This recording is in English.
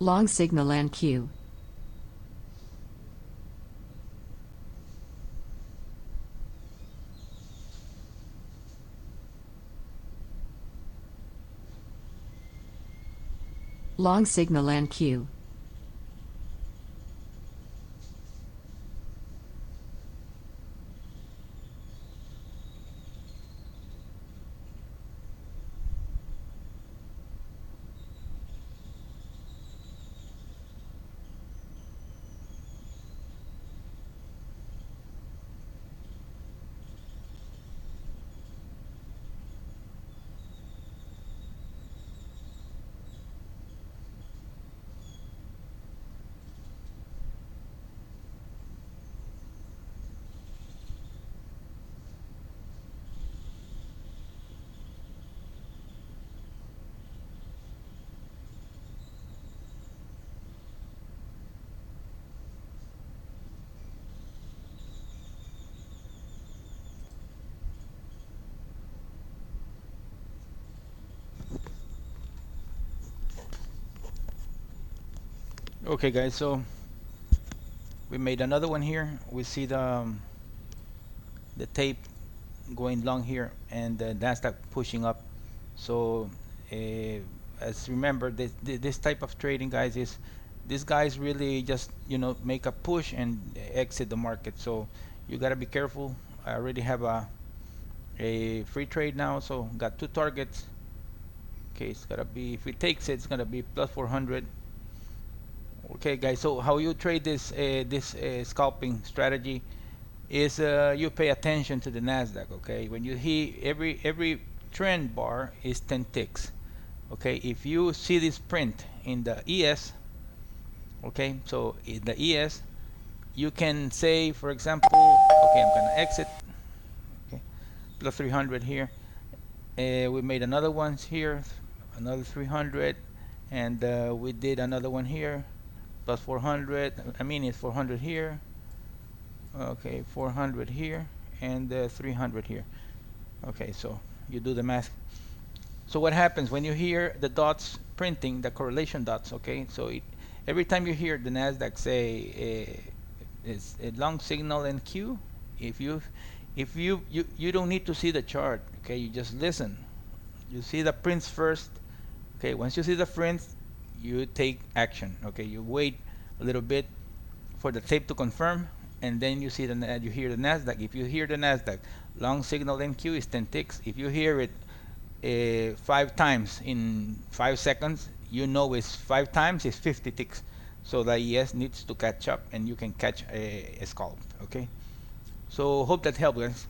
long signal and Q, long signal and Q, Okay guys, so we made another one here. We see the tape going long here and the Nasdaq pushing up. So as remember, this type of trading, guys, is these guys really just make a push and exit the market. So you got to be careful. I already have a free trade now, so got two targets. Okay, it's gotta be, if it takes it, it's gonna be plus 400. Okay guys, so how you trade this scalping strategy is you pay attention to the Nasdaq. Okay, when you see every trend bar is 10 ticks. Okay, if you see this print in the ES, okay, so in the ES you can say, for example, okay, I'm gonna exit. Okay, plus 300 here. We made another one here, another 300, and we did another one here, plus 400. I mean, it's 400 here. Okay, 400 here and 300 here. Okay, so you do the math. So what happens when you hear the dots printing, the correlation dots? Okay, so every time you hear the Nasdaq say it's a long signal and Q, if you don't need to see the chart. Okay, you just listen. You see the prints first. Okay, once you see the prints, you take action. Okay, you wait a little bit for the tape to confirm, and then you see you hear the Nasdaq. If you hear the Nasdaq long signal NQ is 10 ticks. If you hear it 5 times in 5 seconds, you know it's 5 times is 50 ticks. So the ES needs to catch up, and you can catch a scalp. Okay, so hope that helped, guys.